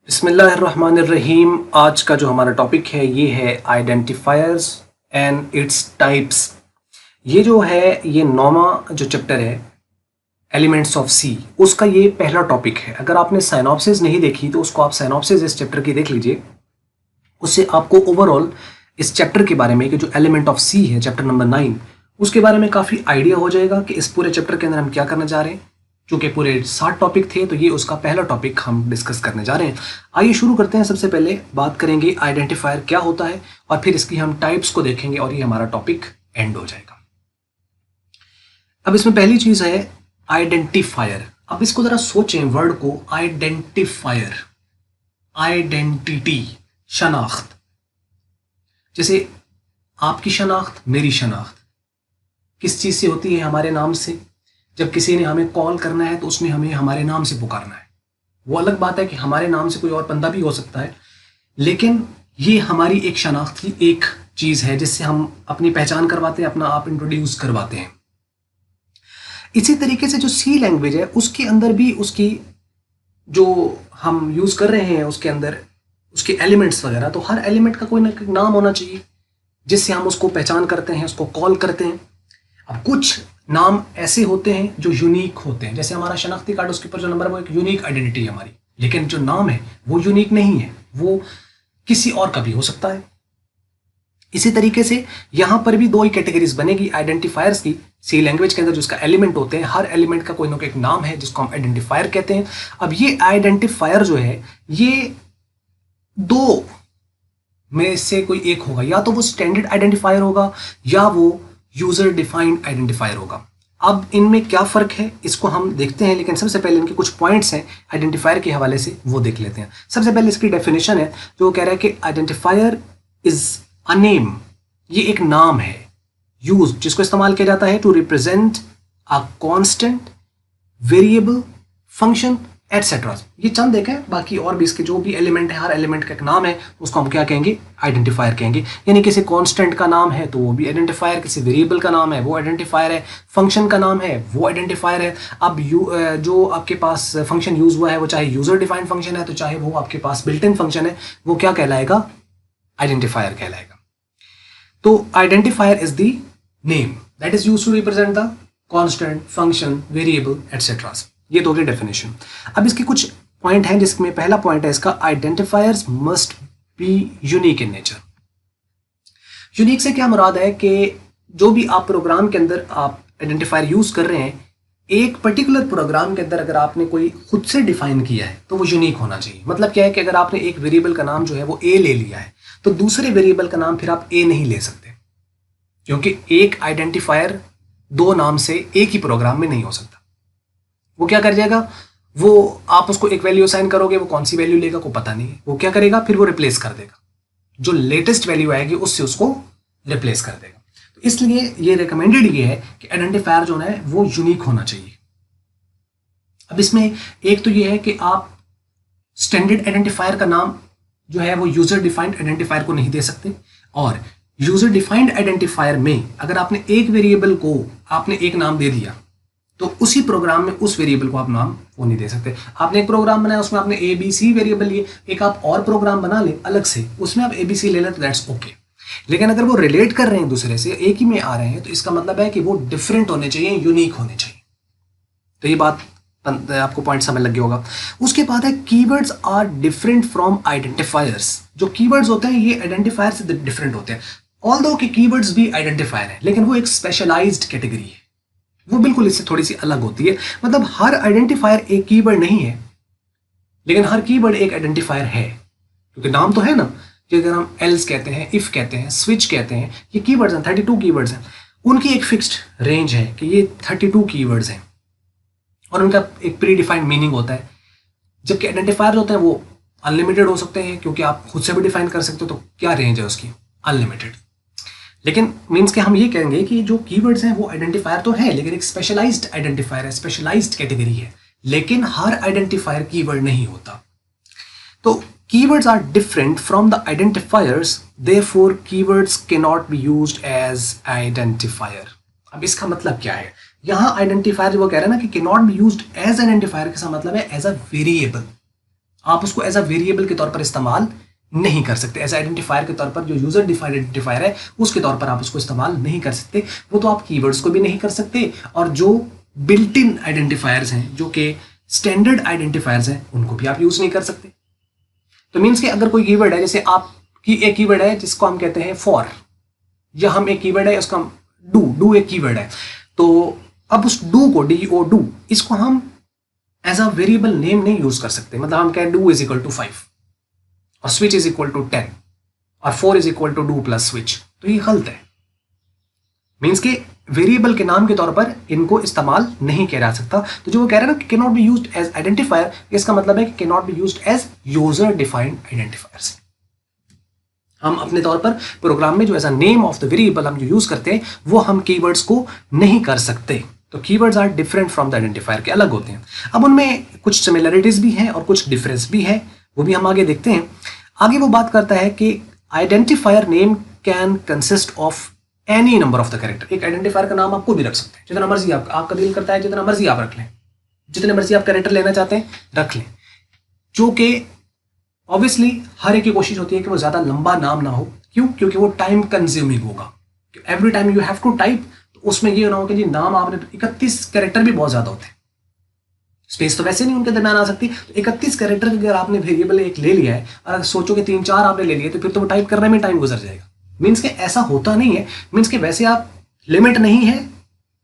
बिस्मिल्लाहिर्रहमानिर्रहीम। आज का जो हमारा टॉपिक है ये है आइडेंटिफायर्स एंड इट्स टाइप्स। ये जो है ये 9वां जो चैप्टर है एलिमेंट्स ऑफ सी, उसका ये पहला टॉपिक है। अगर आपने साइनॉप्सिस नहीं देखी तो उसको आप साइनॉप्सिस इस चैप्टर की देख लीजिए। उससे आपको ओवरऑल इस चैप्टर के बारे में कि जो एलिमेंट ऑफ सी है चैप्टर नंबर 9, उसके बारे में काफ़ी आइडिया हो जाएगा कि इस पूरे चैप्टर के अंदर हम क्या करने जा रहे हैं। चूंकि पूरे 60 टॉपिक थे तो ये उसका पहला टॉपिक हम डिस्कस करने जा रहे हैं। आइए शुरू करते हैं। सबसे पहले बात करेंगे आइडेंटिफायर क्या होता है और फिर इसकी हम टाइप्स को देखेंगे और ये हमारा टॉपिक एंड हो जाएगा। अब इसमें पहली चीज है आइडेंटिफायर। अब इसको जरा सोचें, वर्ड को आइडेंटिफायर, आइडेंटिटी, शनाख्त। जैसे आपकी शनाख्त, मेरी शनाख्त किस चीज से होती है? हमारे नाम से। जब किसी ने हमें कॉल करना है तो उसने हमें हमारे नाम से पुकारना है। वो अलग बात है कि हमारे नाम से कोई और बंदा भी हो सकता है, लेकिन ये हमारी एक शनाख्त की एक चीज है जिससे हम अपनी पहचान करवाते हैं, अपना आप इंट्रोड्यूस करवाते हैं। इसी तरीके से जो सी लैंग्वेज है उसके अंदर भी उसकी जो हम यूज कर रहे हैं उसके अंदर उसके एलिमेंट्स वगैरह, तो हर एलिमेंट का कोई ना कोई नाम होना चाहिए जिससे हम उसको पहचान करते हैं, उसको कॉल करते हैं। अब कुछ नाम ऐसे होते हैं जो यूनिक होते हैं, जैसे हमारा शनाख्ती कार्ड, उसके ऊपर जो नंबर है वो एक यूनिक आइडेंटिटी है हमारी, लेकिन जो नाम है वो यूनिक नहीं है, वो किसी और का भी हो सकता है। इसी तरीके से यहां पर भी दो ही कैटेगरीज बनेगी आइडेंटिफायर्स की। सी लैंग्वेज के अंदर जिसका एलिमेंट होते हैं, हर एलिमेंट का कोई ना कोई एक नाम है जिसको हम आइडेंटिफायर कहते हैं। अब ये आइडेंटिफायर जो है ये दो में से कोई एक होगा, या तो वो स्टैंडर्ड आइडेंटिफायर होगा या वो यूजर डिफाइंड आइडेंटिफायर होगा। अब इनमें क्या फर्क है इसको हम देखते हैं, लेकिन सबसे पहले इनके कुछ पॉइंट्स हैं आइडेंटिफायर के हवाले से, वो देख लेते हैं। सबसे पहले इसकी डेफिनेशन है जो कह रहा है कि आइडेंटिफायर इज अ नेम, ये एक नाम है, यूज जिसको इस्तेमाल किया जाता है to represent a constant, variable, function etcetera. ये चंद देखें, बाकी और भी इसके जो भी एलिमेंट है, हर एलिमेंट का एक नाम है, उसको हम क्या कहेंगे? आइडेंटिफायर कहेंगे। यानी किसी कांस्टेंट का नाम है तो वो भी आइडेंटिफायर, किसी वेरिएबल का नाम है वो आइडेंटिफायर है, फंक्शन का नाम है वो आइडेंटिफायर है। अब जो आपके पास फंक्शन यूज हुआ है वो चाहे यूजर डिफाइंड फंक्शन है तो चाहे वो आपके पास बिल्ट इन फंक्शन है, वो क्या कहलाएगा? आइडेंटिफायर कहलाएगा। तो identifier is the name that is used to represent the constant, function, variable etcetera. ये तो होगी डेफिनेशन। अब इसके कुछ पॉइंट हैं, जिसमें पहला पॉइंट है इसका, identifiers must be unique in nature. Unique से क्या मुराद है कि जो भी आप प्रोग्राम के अंदर आप आइडेंटिफायर यूज कर रहे हैं, एक पर्टिकुलर प्रोग्राम के अंदर अगर आपने कोई खुद से डिफाइन किया है तो वो यूनिक होना चाहिए। मतलब क्या है कि अगर आपने एक वेरिएबल का नाम जो है वो ए ले लिया है तो दूसरे वेरिएबल का नाम फिर आप ए नहीं ले सकते, क्योंकि एक आइडेंटिफायर दो नाम से एक ही प्रोग्राम में नहीं हो सकता। वो क्या कर जाएगा? वो आप उसको एक वैल्यू असाइन करोगे, वो कौन सी वैल्यू लेगा को पता नहीं है, वो क्या करेगा? फिर वो रिप्लेस कर देगा, जो लेटेस्ट वैल्यू आएगी उससे उसको रिप्लेस कर देगा। तो इसलिए ये रिकमेंडेड ये है कि आइडेंटिफायर जो है वो यूनिक होना चाहिए। अब इसमें एक तो ये है कि आप स्टैंडर्ड आइडेंटिफायर का नाम जो है वो यूजर डिफाइंड आइडेंटिफायर को नहीं दे सकते, और यूजर डिफाइंड आइडेंटिफायर में अगर आपने एक वेरिएबल को आपने एक नाम दे दिया तो उसी प्रोग्राम में उस वेरिएबल को आप नाम वो नहीं दे सकते। आपने एक प्रोग्राम बनाया, उसमें आपने ए बी सी वेरिएबल लिए, एक आप और प्रोग्राम बना ले अलग से, उसमें आप ए बी सी ले लें तो दैट्स ओके। लेकिन अगर वो रिलेट कर रहे हैं दूसरे से, एक ही में आ रहे हैं, तो इसका मतलब है कि वो डिफरेंट होने चाहिए, यूनिक होने चाहिए। तो ये बात आपको पॉइंट समझ लग गया होगा। उसके बाद है keywords are different from identifiers. जो कीवर्ड्स होते हैं ये आइडेंटिफायर से डिफरेंट होते हैं। ऑल्दो के कीवर्ड्स भी आइडेंटिफायर है, लेकिन वो एक स्पेशलाइज्ड कैटेगरी है, वो बिल्कुल इससे थोड़ी सी अलग होती है। मतलब हर आइडेंटिफायर एक कीवर्ड नहीं है, लेकिन हर कीवर्ड एक आइडेंटिफायर है, क्योंकि नाम तो है ना। कि अगर हम एल्स कहते हैं, इफ कहते हैं, स्विच कहते हैं, ये कीवर्ड्स हैं, 32 कीवर्ड्स हैं। उनकी एक फिक्स्ड रेंज है कि ये 32 कीवर्ड्स हैं और उनका एक प्री डिफाइंड मीनिंग होता है। जबकि आइडेंटिफायर होते हैं वो अनलिमिटेड हो सकते हैं, क्योंकि आप खुद से भी डिफाइन कर सकते हो, तो क्या रेंज है उसकी? अनलिमिटेड। लेकिन मीन्स के हम ये कहेंगे कि जो कीवर्ड्स हैं वो आइडेंटिफायर तो है, लेकिन एक स्पेशलाइज्ड आइडेंटिफायर है, स्पेशलाइज्ड कैटेगरी है, लेकिन हर आइडेंटिफायर कीवर्ड नहीं होता। तो keywords are different from the identifiers, therefore keywords can not be used as identifier. अब इसका मतलब क्या है? यहाँ आइडेंटिफायर जो वो कह रहे हैं ना कि can not be used as identifier, का मतलब है एज अ वेरिएबल। आप उसको एज अ वेरिएबल के तौर पर इस्तेमाल नहीं कर सकते। एज आइडेंटिफायर के तौर पर, जो यूजर डिफाइंड आइडेंटिफायर है उसके तौर पर आप उसको इस्तेमाल नहीं कर सकते। वो तो आप कीवर्ड्स को भी नहीं कर सकते, और जो बिल्ट इन आइडेंटिफायर्स हैं, जो कि स्टैंडर्ड आइडेंटिफायर्स हैं, उनको भी आप यूज नहीं कर सकते। तो मीन्स कि अगर कोई कीवर्ड है, जैसे आपकी एक कीवर्ड है जिसको हम कहते हैं फॉर, या हम एक कीवर्ड है उसका डू एक कीवर्ड है, तो अब उस डू को, DO इसको हम एज अ वेरिएबल नेम नहीं यूज कर सकते। मतलब हम कहें डू इज इक्वल टू 5 और स्विच इज इक्वल टू 10 और 4 is equal to do plus switch, तो ये गलत है। मीन्स के वेरिएबल के नाम के तौर पर इनको इस्तेमाल नहीं किया जा सकता। तो जो वो कह रहे हैं ना कि can not be used as identifier, इसका मतलब है कि can not be used as user defined identifiers. हम अपने तौर पर प्रोग्राम में जो as a name of the variable हम जो यूज करते हैं, वो हम कीवर्ड्स को नहीं कर सकते। तो keywords are different from the identifier, के अलग होते हैं। अब उनमें कुछ सिमिलरिटीज भी हैं और कुछ डिफरेंस भी है, वो भी हम आगे देखते हैं। आगे वो बात करता है कि identifier name can consist of any number of the character. एक आइडेंटिफायर का नाम आपको भी रख सकते हैं, जितना मर्जी आपका दिल करता है, जितना मर्जी आप रख लें, जितने मर्जी आप कैरेक्टर लेना चाहते हैं रख लें। जो कि ऑब्वियसली हर एक की कोशिश होती है कि वो ज्यादा लंबा नाम ना हो। क्यों? क्योंकि वो टाइम कंज्यूमिंग होगा। Every time you have to type, तो उसमें ये ना हो कि जी नाम आपने 31 कैरेक्टर भी बहुत ज्यादा होते हैं, स्पेस तो वैसे नहीं उनके दरमियान आ सकती। तो 31 कैरेक्टर अगर आपने वेरिएबल एक ले लिया है और अगर सोचो कि 3-4 आपने ले लिए, तो फिर तो वो टाइप करने में टाइम गुजर जाएगा। मीन्स के ऐसा होता नहीं है। मीन्स के वैसे आप लिमिट नहीं है,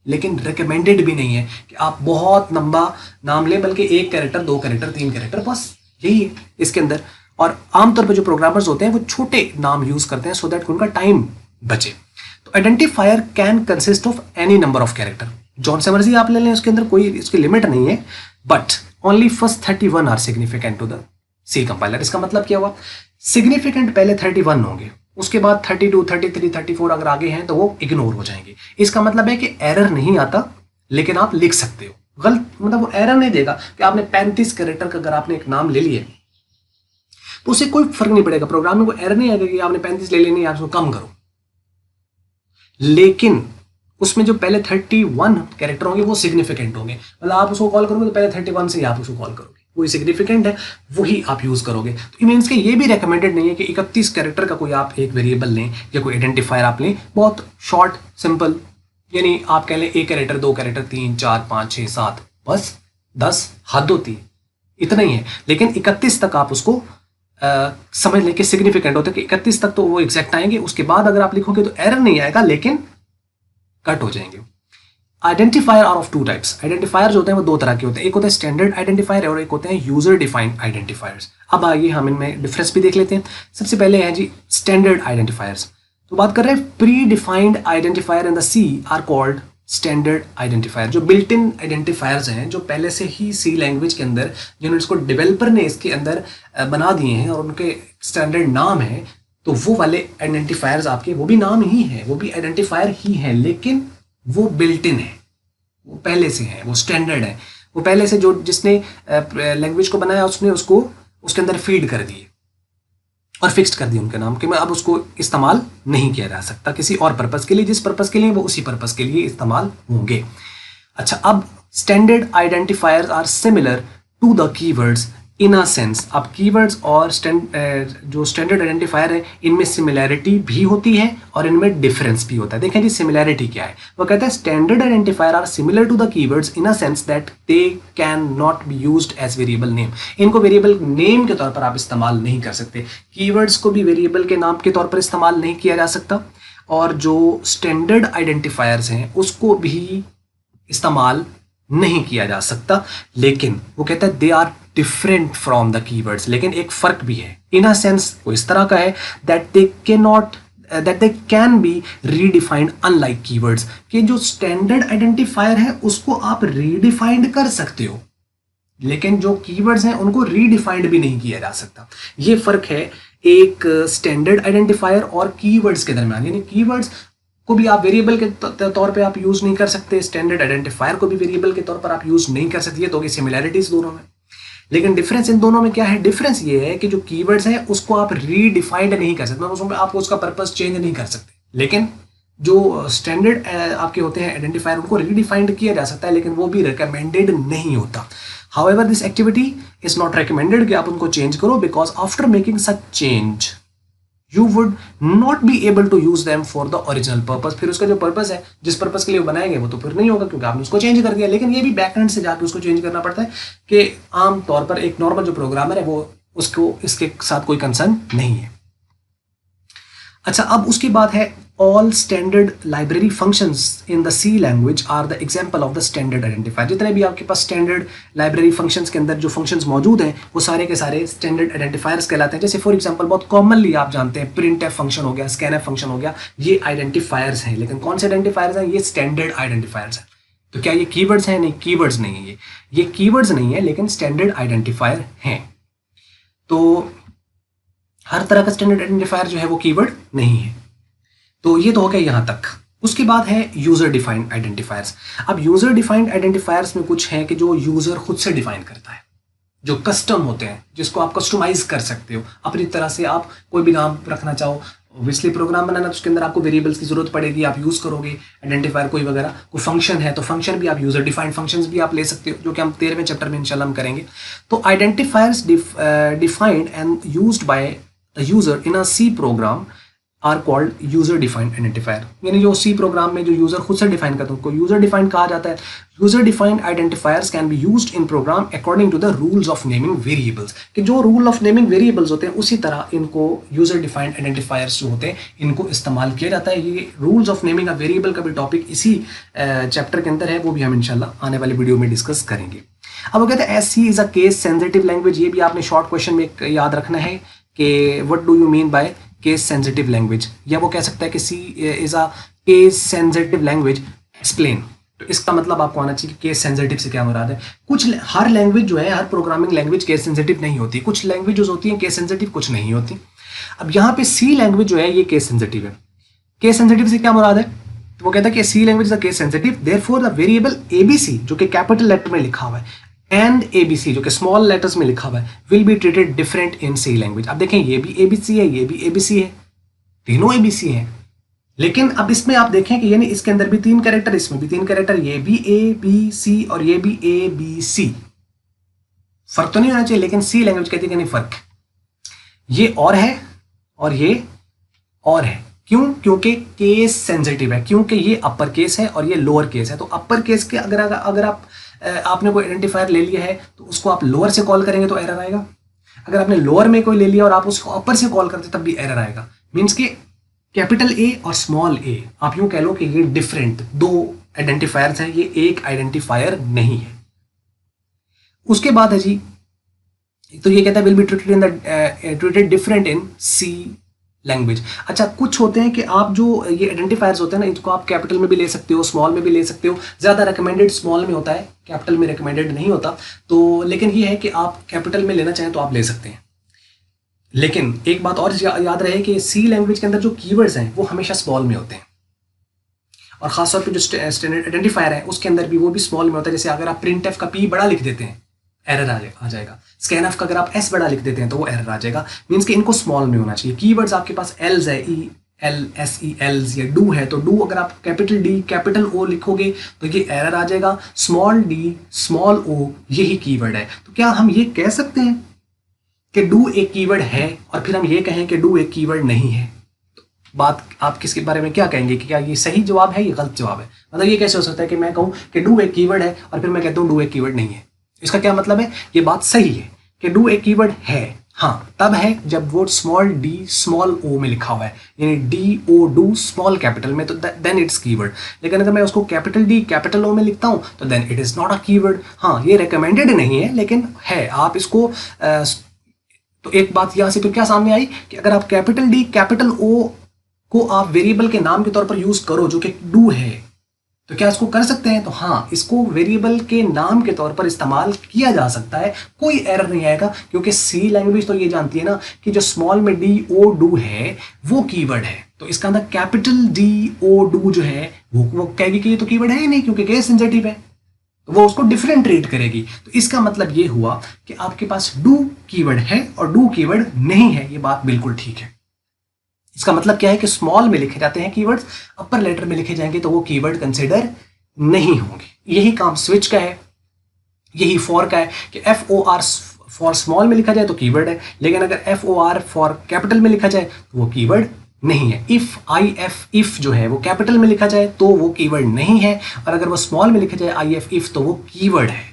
लेकिन रिकमेंडेड भी नहीं है कि आप बहुत लंबा नाम लें, बल्कि 1 कैरेक्टर, 2 कैरेक्टर, 3 कैरेक्टर, बस यही है इसके अंदर। और आमतौर पर जो प्रोग्रामर्स होते हैं वो छोटे नाम यूज करते हैं सो दैट उनका टाइम बचे। तो identifier can consist of any number of character, जौन से मर्जी आप ले लें, उसके अंदर कोई इसकी लिमिट नहीं है। But only first 31 are significant to the C compiler. इसका मतलब क्या हुआ? सिग्निफिकेंट पहले 31 होंगे, उसके बाद 32, 33, 34 अगर आगे हैं तो वो इग्नोर हो जाएंगे। इसका मतलब है कि एरर नहीं आता, लेकिन आप लिख सकते हो। गलत मतलब वो एरर नहीं देगा कि आपने 35 कैरेक्टर का अगर आपने एक नाम ले लिए तो उससे कोई फर्क नहीं पड़ेगा। प्रोग्राम में कोई एरर नहीं आएगा कि आपने 35 ले लेनी है, आप उसको कम करो। लेकिन उसमें जो पहले 31 कैरेक्टर होंगे वो सिग्निफिकेंट होंगे। मतलब आप उसको कॉल करोगे तो पहले 31 से ही आप उसको कॉल करोगे, वही सिग्निफिकेंट है, वही आप यूज करोगे। तो मीन्स के ये भी रिकमेंडेड नहीं है कि 31 कैरेक्टर का कोई आप एक वेरिएबल लें या कोई आइडेंटिफायर आप लें। बहुत शॉर्ट सिंपल, यानी आप कह लें 1 कैरेक्टर, 2 कैरेक्टर, 3, 4, 5, 6, 7, बस 10 हद होती है, इतना ही है। लेकिन 31 तक आप उसको समझ लें कि सिग्निफिकेंट होता है कि 31 तक तो वो एग्जैक्ट आएंगे। उसके बाद अगर आप लिखोगे तो एरर नहीं आएगा, लेकिन कट हो जाएंगे। Identifier are of 2 types. Identifier जो होते हैं वो 2 तरह के होते हैं, एक होते हैं स्टैंडर्ड आइडेंटिफायर और एक होते हैं यूजर डिफाइंड आइडेंटिफायर्स। अब आइए हम इनमें डिफरेंस भी देख लेते हैं। सबसे पहले है जी स्टैंडर्ड आइडेंटिफायर्स। तो बात कर रहे हैं predefined identifier in the C are called standard identifier. जो बिल्ट इन आइडेंटिफायर्स हैं, जो पहले से ही सी लैंग्वेज के अंदर जिन्होंने इसको डेवलपर ने इसके अंदर बना दिए हैं और उनके स्टैंडर्ड नाम है, तो वो वाले आइडेंटिफायर्स आपके वो भी नाम ही है, वो भी आइडेंटिफायर ही है, लेकिन वो बिल्ट इन है, वो पहले से है, वो स्टैंडर्ड है। वो पहले से जो जिसने लैंग्वेज को बनाया उसने उसको उसके अंदर फीड कर दिए और फिक्स्ड कर दिए उनके नाम के। अब उसको इस्तेमाल नहीं किया जा सकता किसी और पर्पस के लिए। जिस पर्पस के लिए वो उसी पर्पस के लिए इस्तेमाल होंगे। अच्छा, अब standard identifiers are similar to the keywords in a sense. अब कीवर्ड्स और जो स्टैंडर्ड आइडेंटिफायर है इनमें सिमिलैरिटी भी होती है और इनमें डिफरेंस भी होता है। देखें जी सिमिलैरिटी क्या है। वो कहता है standard identifier are similar to the keywords in a sense that they can not be used as variable name. इनको वेरिएबल नेम के तौर पर आप इस्तेमाल नहीं कर सकते। कीवर्ड्स को भी वेरिएबल के नाम के तौर पर इस्तेमाल नहीं किया जा सकता, और जो स्टैंडर्ड आइडेंटिफायर्स हैं उसको भी इस्तेमाल नहीं किया जा सकता। लेकिन वो कहता है they are different from the keywords. लेकिन एक फर्क भी है, इन अ सेंस वो इस तरह का है that they can be redefined unlike keywords, कि जो स्टैंडर्ड आइडेंटिफायर है उसको आप रीडिफाइंड कर सकते हो, लेकिन जो कीवर्ड्स हैं उनको रीडिफाइंड भी नहीं किया जा सकता। ये फर्क है एक स्टैंडर्ड आइडेंटिफायर और कीवर्ड्स के दरमियान। यानी कीवर्ड्स को भी आप वेरिएबल के तौर पे आप यूज नहीं कर सकते, स्टैंडर्ड आइडेंटिफायर को भी वेरिएबल के तौर पर आप यूज नहीं कर सकते। ये तो होगी सिमिलैरिटीज दोनों में। लेकिन डिफरेंस इन दोनों में क्या है? डिफरेंस ये है कि जो कीवर्ड्स है उसको आप रीडिफाइंड नहीं कर सकते, उसमें आप उसका पर्पस चेंज नहीं कर सकते। लेकिन जो स्टैंडर्ड आपके होते हैं आइडेंटिफायर उनको रीडिफाइंड किया जा सकता है, लेकिन वो भी रिकमेंडेड नहीं होता। However this activity is not recommended कि आप उनको चेंज करो, because after making such change you would not be able to use them for the original purpose. फिर उसका जो पर्पज है, जिस पर्पज के लिए वो बनाए गए, वो तो फिर नहीं होगा क्योंकि आपने उसको चेंज कर दिया। लेकिन ये भी बैकएंड से जाकर उसको चेंज करना पड़ता है कि आम तौर पर एक नॉर्मल जो प्रोग्रामर है वो उसको इसके साथ कोई कंसर्न नहीं है। अच्छा, अब उसकी बात है all standard library functions in the C language are the example of the standard identifier. जितने भी आपके पास स्टैंडर्ड लाइब्रेरी फंक्शंस के अंदर जो फंक्शंस मौजूद हैं वो सारे के सारे स्टैंडर्ड आइडेंटिफायर्स कहलाते हैं। जैसे फॉर एग्जांपल बहुत कॉमनली आप जानते हैं प्रिंट एफ फंक्शन हो गया, स्कैन एफ फंक्शन हो गया, ये आइडेंटिफायर्स हैं। लेकिन कौन से आइडेंटिफायर्स हैं? ये स्टैंडर्ड आइडेंटिफायर्स हैं। तो क्या ये कीवर्ड्स हैं? नहीं, कीवर्ड्स नहीं है ये कीवर्ड्स नहीं है, लेकिन स्टैंडर्ड आइडेंटिफायर हैं। तो हर तरह का स्टैंडर्ड आइडेंटिफायर जो है वो कीवर्ड नहीं है। तो ये तो हो गया यहां तक। उसके बाद है यूजर डिफाइंड आइडेंटिफायर्स। अब यूजर डिफाइंड आइडेंटिफायर्स में कुछ है कि जो यूजर खुद से डिफाइन करता है, जो कस्टम होते हैं, जिसको आप कस्टमाइज कर सकते हो अपनी तरह से। आप कोई भी नाम रखना चाहो, ऑब्वियसली प्रोग्राम बनाना तो उसके अंदर आपको वेरिएबल्स की जरूरत पड़ेगी, आप यूज करोगे आइडेंटिफायर कोई वगैरह। कोई फंक्शन है तो फंक्शन भी आप यूजर डिफाइंड फंक्शंस भी आप ले सकते हो, जो कि हम 13वें चैप्टर में इंशाल्लाह हम करेंगे। तो identifiers defined and used by the user in a C program are called user defined identifier. यानी जो सी प्रोग्राम में जो यूजर खुद से डिफाइन करते हैं उनको यूजर डिफाइंड कहा जाता है। User defined identifiers can be used in program according to the rules of naming variables. कि जो रूल ऑफ नेमिंग वेरिएबल्स होते हैं उसी तरह इनको यूजर डिफाइंड आइडेंटिफायर्स जो होते हैं इनको इस्तेमाल किया जाता है। ये rules of naming a variable का भी टॉपिक इसी चैप्टर के अंदर है, वो भी हम इंशाल्लाह आने वाली वीडियो में डिस्कस करेंगे। अब वो कहते हैं C is a case sensitive language. ये भी आपने शॉर्ट क्वेश्चन में याद रखना है कि what do you mean by case sensitive language, या वो कह सकता है कि C is a case sensitive language, explain. तो इसका मतलब आपको आना चाहिए कि केस सेंसिटिव से क्या मुराद है। हर लैंग्वेज जो है, हर प्रोग्रामिंग लैंग्वेज केस सेंसिटिव नहीं होती। कुछ लैंग्वेजेस होती हैं केस सेंसिटिव, कुछ नहीं होती। अब यहाँ पे सी लैंग्वेज जो है ये केस सेंसिटिव है। केस सेंसिटिव से क्या मुराद है? तो वो कहता है कि C language is a case sensitive, therefore the variable ABC जो कि कैपिटल लेटर में लिखा हुआ है एंड एबीसी जो कि स्मॉल लेटर्स में लिखा हुआ है will be treated different in C language. अब देखें, ये भी एबीसी है, ये भी एबीसी है, तीनों एबीसी हैं। लेकिन अब इसमें आप देखें कि यानी इसके अंदर भी 3 कैरेक्टर, इसमें भी 3 कैरेक्टर, ये भी ए बी सी और ये भी ए बी सी। फर्क तो नहीं होना चाहिए, लेकिन सी लैंग्वेज कहती है कि नहीं फर्क, ये और है और ये और है। क्यों? क्योंकि केस सेंसिटिव है, क्योंकि ये अपर केस है और ये लोअर केस है। तो अपर केस के अगर आपने कोई आइडेंटिफायर ले लिया है तो उसको आप लोअर से कॉल करेंगे तो एरर आएगा। अगर आपने लोअर में कोई ले लिया और आप उसको अपर से कॉल करते तब भी एरर आएगा। मीन्स कि कैपिटल ए और स्मॉल ए, आप यूं कह लो कि ये डिफरेंट 2 आइडेंटिफायर्स हैं, ये एक आइडेंटिफायर नहीं है। उसके बाद है जी, तो ये कहता है will be treated different in C language. अच्छा, कुछ होते हैं कि आप जो ये आइडेंटिफायर्स होते हैं ना, इनको आप कैपिटल में भी ले सकते हो, स्मॉल में भी ले सकते हो। ज़्यादा रिकमेंडेड स्मॉल में होता है, कैपिटल में रिकमेंडेड नहीं होता। तो लेकिन ये है कि आप कैपिटल में लेना चाहें तो आप ले सकते हैं। लेकिन एक बात और याद रहे कि सी लैंग्वेज के अंदर जो कीवर्ड्स हैं वो हमेशा स्मॉल में होते हैं, और खासतौर पे जो स्टैंडर्ड आइडेंटिफायर है उसके अंदर भी वो भी स्मॉल में होता है। जैसे अगर आप प्रिंट एफ का पी बड़ा लिख देते हैं एरर आ जाएगा, स्कैन एफ का अगर आप एस बड़ा लिख देते हैं तो वो एरर आ जाएगा। मीन्स कि इनको स्मॉल में होना चाहिए। कीवर्ड्स आपके पास एल्स है, E L S E else, या डू है तो डू अगर आप कैपिटल डी कैपिटल ओ लिखोगे तो ये एरर आ जाएगा। स्मॉल डी स्मॉल ओ यही कीवर्ड है। तो क्या हम ये कह सकते हैं कि डू एक कीवर्ड है और फिर हम ये कहें कि डू एक कीवर्ड नहीं है? तो बात आप किसके बारे में क्या कहेंगे कि क्या ये सही जवाब है या गलत जवाब है? मतलब ये कैसे हो सकता है कि मैं कहूं कि डू एक कीवर्ड है और फिर मैं कहता हूं डू एक कीवर्ड नहीं है? इसका क्या मतलब है? ये बात सही है कि डू एक कीवर्ड है, हाँ तब है जब वो स्मॉल डी स्मॉल ओ में लिखा हुआ है, यानी D O do small capital में, तो देन इट्स कीवर्ड। लेकिन अगर मैं उसको कैपिटल डी कैपिटल ओ में लिखता हूं तो then it is not a keyword. हाँ, ये रिकमेंडेड नहीं है लेकिन है, आप इसको तो एक बात यहां से फिर क्या सामने आई कि अगर आप कैपिटल डी कैपिटल ओ को आप वेरिएबल के नाम के तौर पर यूज करो जो कि डू है, तो क्या इसको कर सकते हैं? तो हाँ, इसको वेरिएबल के नाम के तौर पर इस्तेमाल किया जा सकता है, कोई एरर नहीं आएगा। क्योंकि सी लैंग्वेज तो ये जानती है ना कि जो स्मॉल में डी ओ डू है वो कीवर्ड है, तो इसका अंदर कैपिटल डी ओ डू जो है वो कहेगी कि ये तो कीवर्ड है ही नहीं क्योंकि केस सेंसिटिव है, तो वो उसको डिफरेंट ट्रीट करेगी। तो इसका मतलब ये हुआ कि आपके पास डू कीवर्ड है और डू कीवर्ड नहीं है। ये बात बिल्कुल ठीक है। इसका मतलब क्या है कि स्मॉल में लिखे जाते हैं कीवर्ड्स, अपर लेटर में लिखे जाएंगे तो वो कीवर्ड कंसिडर नहीं होंगे। यही काम स्विच का है। यही फॉर का है कि FOR फॉर स्मॉल में लिखा जाए तो कीवर्ड है, लेकिन अगर FOR फॉर कैपिटल में लिखा जाए तो वो कीवर्ड नहीं है। इफ जो है वो कैपिटल में लिखा जाए तो वो कीवर्ड नहीं है, और अगर वो स्मॉल में लिखा जाए इफ तो वो कीवर्ड है।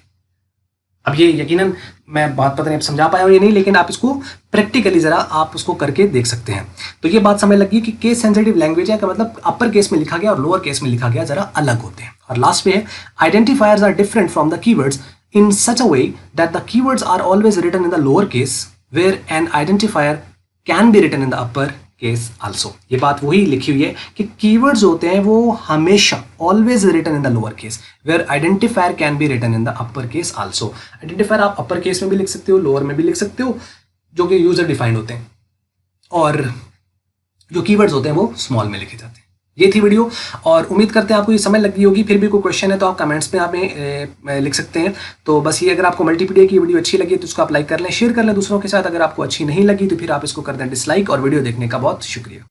अब ये यकीनन मैं बात पता नहीं अब समझा पाया हूं या नहीं, लेकिन आप इसको प्रैक्टिकली जरा आप उसको करके देख सकते हैं। तो ये बात समझ लगी कि केस सेंसिटिव लैंग्वेज है का मतलब अपर केस में लिखा गया और लोअर केस में लिखा गया जरा अलग होते हैं। और लास्ट पे है identifiers are different from the keywords in such a way that the keywords are always written in the lower case where an identifier can be written in the upper case also। ये बात वही लिखी हुई है कि keywords होते हैं वो हमेशा always written in the lower case where identifier can be written in the upper case also। identifier आप upper case में भी लिख सकते हो, lower में भी लिख सकते हो, जो कि user defined होते हैं, और जो keywords होते हैं वो small में लिखे जाते हैं। ये थी वीडियो, और उम्मीद करते हैं आपको ये समझ लगी होगी। फिर भी कोई क्वेश्चन है तो आप कमेंट्स में आप लिख सकते हैं। तो बस ये, अगर आपको मल्टीपीडिया की वीडियो अच्छी लगी तो उसको आप लाइक कर लें, शेयर कर लें दूसरों के साथ। अगर आपको अच्छी नहीं लगी तो फिर आप इसको कर दें डिसलाइक। और वीडियो देखने का बहुत शुक्रिया।